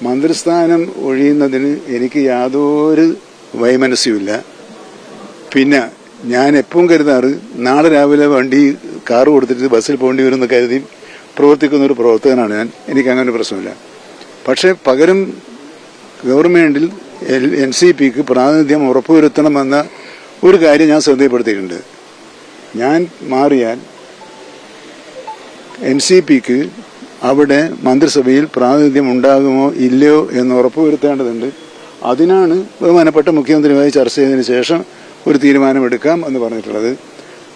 മന്ത്രിസ്ഥാനം ഒഴിയുന്നതിന് എനിക്ക് യാതൊരു വൈമനസ്യമില്ല. പിന്നെ ഞാൻ എപ്പോഴും കരുതാറ് നാളെ രാവിലെ കാറ് കൊടുത്തിട്ട് ബസ്സിൽ പോകേണ്ടി വരുമെന്ന് കരുതി പ്രവർത്തിക്കുന്ന ഒരു പ്രവർത്തകനാണ് ഞാൻ. എനിക്ക് അങ്ങനെ ഒരു പ്രശ്നമില്ല. പക്ഷെ പകരം ഗവൺമെന്റിൽ NCPക്ക് പ്രാതിനിധ്യം ഉറപ്പുവരുത്തണമെന്ന ഒരു കാര്യം ഞാൻ ശ്രദ്ധപ്പെടുത്തിയിട്ടുണ്ട്. ഞാൻ മാറിയാൽ NCPക്ക് അവിടെ മന്ത്രിസഭയിൽ പ്രാതിനിധ്യം ഉണ്ടാകുമോ ഇല്ലയോ എന്ന് ഉറപ്പുവരുത്തേണ്ടതുണ്ട്. അതിനാണ് ബഹുമാനപ്പെട്ട മുഖ്യമന്ത്രിയുമായി ചർച്ച ചെയ്തതിനു ശേഷം ഒരു തീരുമാനമെടുക്കാം എന്ന് പറഞ്ഞിട്ടുള്ളത്.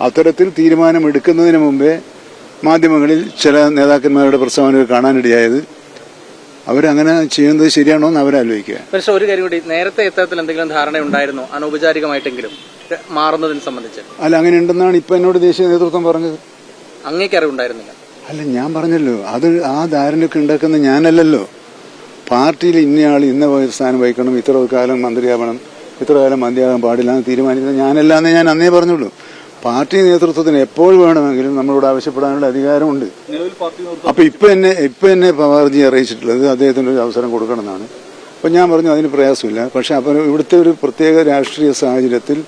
അത്തരത്തിൽ തീരുമാനമെടുക്കുന്നതിന് മുമ്പേ മാധ്യമങ്ങളിൽ ചില നേതാക്കന്മാരുടെ പ്രസ്താവനകൾ കാണാനിടയായത് അവരങ്ങനെ ചെയ്യുന്നത് ശരിയാണോ എന്ന് അവരാലോചിക്കുക. പക്ഷേ ഒരു കാര്യം കൂടി, നേരത്തെ ഇത്തരത്തിൽ എന്തെങ്കിലും ധാരണ ഉണ്ടായിരുന്നോ അനൗപചാരികമായിട്ടെങ്കിലും മാറുന്നതിനെ സംബന്ധിച്ച്? അല്ല, അങ്ങനെ ഉണ്ടെന്നാണ് ഇപ്പൊ എന്നോട് ദേശീയ നേതൃത്വം പറഞ്ഞത്. അങ്ങേക്ക് അറിവുണ്ടായിരുന്നില്ല? അല്ല, ഞാൻ പറഞ്ഞല്ലോ, അത് ആ ധാരണയൊക്കെ ഉണ്ടാക്കുന്ന ഞാനല്ലല്ലോ. പാർട്ടിയിൽ ഇന്നയാൾ ഇന്ന സ്ഥാനം വഹിക്കണം, ഇത്ര കാലം മന്ത്രിയാവണം, ഇത്ര കാലം മന്ത്രിയാകാൻ പാടില്ല എന്ന് തീരുമാനിക്കുന്നത് ഞാനല്ലാന്നേ ഞാൻ അന്നേ പറഞ്ഞുള്ളൂ. പാർട്ടി നേതൃത്വത്തിന് എപ്പോൾ വേണമെങ്കിലും നമ്മളോട് ആവശ്യപ്പെടാനുള്ള അധികാരമുണ്ട്. അപ്പൊ ഇപ്പൊ എന്നെ പവാർജി അറിയിച്ചിട്ടുള്ളത് അദ്ദേഹത്തിന് ഒരു അവസരം കൊടുക്കണമെന്നാണ്. അപ്പൊ ഞാൻ പറഞ്ഞു അതിന് പ്രയാസമില്ല. പക്ഷെ അപ്പൊ ഇവിടുത്തെ ഒരു പ്രത്യേക രാഷ്ട്രീയ സാഹചര്യത്തിൽ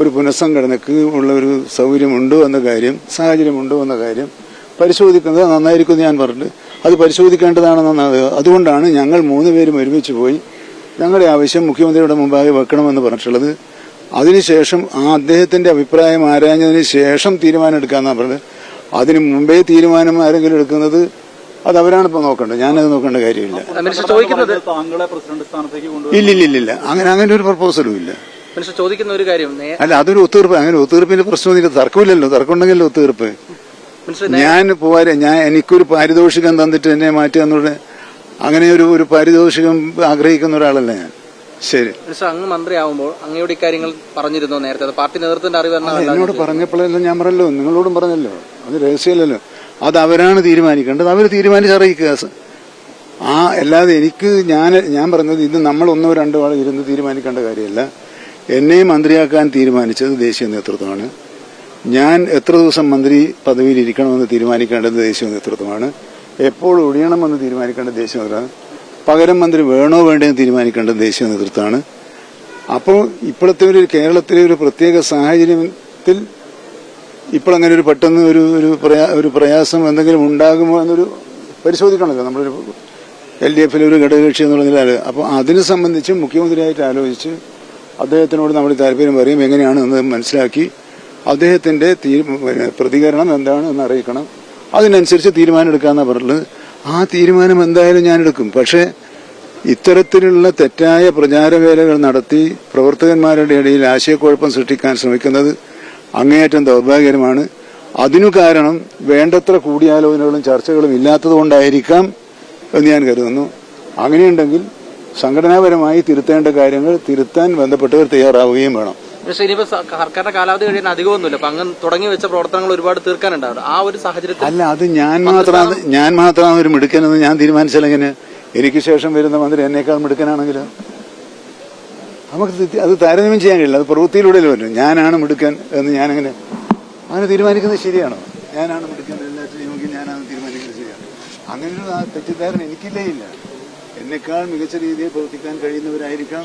ഒരു പുനഃസംഘടനക്ക് ഉള്ള ഒരു സാഹചര്യമുണ്ടോ എന്ന കാര്യം പരിശോധിക്കുന്നത് നന്നായിരിക്കും ഞാൻ പറഞ്ഞു. അത് പരിശോധിക്കേണ്ടതാണെന്നാണ്. അതുകൊണ്ടാണ് ഞങ്ങൾ 3 പേരും ഒരുമിച്ച് പോയി ഞങ്ങളുടെ ആവശ്യം മുഖ്യമന്ത്രിയുടെ മുമ്പാകെ വെക്കണമെന്ന് പറഞ്ഞിട്ടുള്ളത്. അതിനുശേഷം അദ്ദേഹത്തിന്റെ അഭിപ്രായം ആരാഞ്ഞതിന് ശേഷം തീരുമാനം എടുക്കാന്നാണ് പറഞ്ഞത്. അതിന് മുമ്പേ തീരുമാനം ആരെങ്കിലും എടുക്കുന്നത് അത് അവരാണ് ഇപ്പൊ നോക്കേണ്ടത്. ഞാനത് നോക്കേണ്ട കാര്യമില്ല. ഇല്ലില്ല, അങ്ങനെ ഒരു പ്രപ്പോസലും ഇല്ല. ചോദിക്കുന്ന ഒരു കാര്യം, അല്ല, അതൊരു ഒത്തുതീർപ്പ്. അങ്ങനെ ഒത്തുതീർപ്പിന്റെ പ്രശ്നമൊന്നുമില്ല. തർക്കമില്ലല്ലോ. തർക്കമുണ്ടെങ്കിലോ ഒത്തുതീർപ്പ്. എനിക്കൊരു പാരിതോഷികം തന്നിട്ട് എന്നെ മാറ്റുക എന്നുള്ള അങ്ങനെ ഒരു പാരിതോഷികം ആഗ്രഹിക്കുന്ന ഒരാളല്ല ഞാൻ. ശരി, അങ്ങ് മന്ത്രിയാവുമ്പോൾ അങ്ങയോട് ഇക്കാര്യങ്ങൾ പറഞ്ഞിരുന്നോ നേരത്തെ? പാർട്ടി നേതൃത്വത്തിന്റെ അറിവ് എന്നോട് പറഞ്ഞപ്പോഴെല്ലാം ഞാൻ പറഞ്ഞല്ലോ, നിങ്ങളോടും പറഞ്ഞല്ലോ. അത് രഹസ്യമല്ലല്ലോ. അത് അവരാണ് തീരുമാനിക്കേണ്ടത്. അവർ തീരുമാനിച്ചറിയിക്കുക. അല്ലാതെ ഞാൻ പറഞ്ഞത് ഇത് നമ്മൾ 1-2 ആൾ ഇരുന്ന് തീരുമാനിക്കേണ്ട കാര്യമല്ല. എന്നെ മന്ത്രിയാക്കാൻ തീരുമാനിച്ചത് ദേശീയ നേതൃത്വമാണ്. ഞാൻ എത്ര ദിവസം മന്ത്രി പദവിയിൽ ഇരിക്കണമെന്ന് തീരുമാനിക്കേണ്ടത് ദേശീയ നേതൃത്വമാണ്. എപ്പോൾ ഒഴിയണമെന്ന് തീരുമാനിക്കേണ്ടത് ദേശീയ നേതൃത്വമാണ്. പകരം മന്ത്രി വേണോ വേണ്ടതെന്ന് തീരുമാനിക്കേണ്ടത് ദേശീയ നേതൃത്വമാണ്. അപ്പോൾ ഇപ്പോഴത്തെ കേരളത്തിലെ ഒരു പ്രത്യേക സാഹചര്യത്തിൽ ഇപ്പോഴങ്ങനെ ഒരു പെട്ടെന്ന് ഒരു പ്രയാസം എന്തെങ്കിലും ഉണ്ടാകുമോ എന്നൊരു പരിശോധിക്കണമല്ലോ നമ്മളൊരു LDFിലെ ഒരു ഘടകകക്ഷി എന്നുള്ള നിലയിൽ. അപ്പോൾ അതിനെ സംബന്ധിച്ച് മുഖ്യമന്ത്രിയായിട്ട് ആലോചിച്ച് അദ്ദേഹത്തിനോട് നമ്മൾ താല്പര്യം പറയും, എങ്ങനെയാണ് എന്ന് മനസ്സിലാക്കി അദ്ദേഹത്തിന്റെ പ്രതികരണം എന്താണ് എന്ന് അറിയിക്കണം. അതിനനുസരിച്ച് തീരുമാനം എടുക്കാന്നാണ് പറഞ്ഞിട്ടുള്ളത്. ആ തീരുമാനം എന്തായാലും ഞാൻ എടുക്കും. പക്ഷേ ഇത്തരത്തിലുള്ള തെറ്റായ പ്രചാരവേലകൾ നടത്തി പ്രവർത്തകന്മാരുടെ ഇടയിൽ ആശയക്കുഴപ്പം സൃഷ്ടിക്കാൻ ശ്രമിക്കുന്നത് അങ്ങേയറ്റം ദൗർഭാഗ്യകരമാണ്. അതിനു കാരണം വേണ്ടത്ര കൂടിയാലോചനകളും ചർച്ചകളും ഇല്ലാത്തതുകൊണ്ടായിരിക്കാം എന്ന് ഞാൻ കരുതുന്നു. അങ്ങനെയുണ്ടെങ്കിൽ സംഘടനാപരമായി തിരുത്തേണ്ട കാര്യങ്ങൾ തിരുത്താൻ ബന്ധപ്പെട്ടവർ തയ്യാറാവുകയും വേണം. പക്ഷേ ഇനിയിപ്പോ സർക്കാരിന്റെ കാലാവധി കഴിയാൻ അധികമൊന്നുമില്ല. അപ്പൊ അങ്ങ് തുടങ്ങി വെച്ച പ്രവർത്തനങ്ങൾ ഒരുപാട് തീർക്കാനുണ്ടാവും. ആ ഒരു സാഹചര്യത്തിൽ അല്ല, അത് ഞാൻ മാത്രമാണ് ഒരു മിടുക്കനെന്ന് ഞാൻ തീരുമാനിച്ചാലെങ്ങനെ? എനിക്ക് ശേഷം വരുന്ന മന്ത്രി എന്നേക്കാൾ മിടുക്കനാണെങ്കിലോ? നമുക്ക് അത് താരതമ്യം ചെയ്യാൻ കഴിയില്ല. അത് പ്രവൃത്തിയിലൂടെ വരും. ഞാനാണ് മിടുക്കൻ എന്ന് ഞാനങ്ങനെ തീരുമാനിക്കുന്നത് ശരിയാണോ? ഞാനാണ് മിടുക്കൻ, എല്ലാത്തിനും ഞാനാണ് തീരുമാനിക്കുന്നത് ശരിയാണ്. അങ്ങനൊരു തെറ്റിദ്ധാരണ എനിക്കില്ലേ ഇല്ല. എന്നെക്കാൾ മികച്ച രീതിയിൽ പ്രവർത്തിക്കാൻ കഴിയുന്നവരായിരിക്കാം.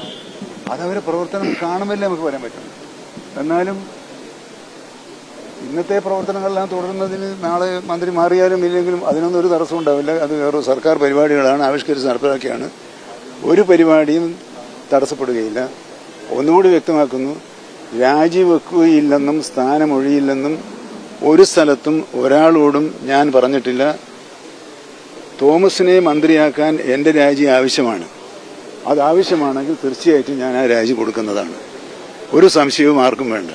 അതവരെ പ്രവർത്തനം കാണുമല്ലേ നമുക്ക് പറയാൻ പറ്റും. എന്നാലും ഇന്നത്തെ പ്രവർത്തനങ്ങളെല്ലാം തുടരുന്നതിന് നാളെ മന്ത്രി മാറിയാലും ഇല്ലെങ്കിലും അതിനൊന്നും ഒരു തടസ്സം ഉണ്ടാവില്ല. അത് വേറെ സർക്കാർ പരിപാടികളാണ്, ആവിഷ്കരിച്ച് നടപ്പിലാക്കിയാണ്. ഒരു പരിപാടിയും തടസ്സപ്പെടുകയില്ല. ഒന്നുകൂടി വ്യക്തമാക്കുന്നു, രാജിവെക്കുകയില്ലെന്നും സ്ഥാനമൊഴിയില്ലെന്നും ഒരു സ്ഥലത്തും ഒരാളോടും ഞാൻ പറഞ്ഞിട്ടില്ല. തോമസിനെ മന്ത്രിയാക്കാൻ എന്റെ രാജി ആവശ്യമാണ്. അത് ആവശ്യമാണെങ്കിൽ തീർച്ചയായിട്ടും ഞാൻ ആ രാജി കൊടുക്കുന്നതാണ്. ഒരു സംശയവും ആർക്കും വേണ്ട.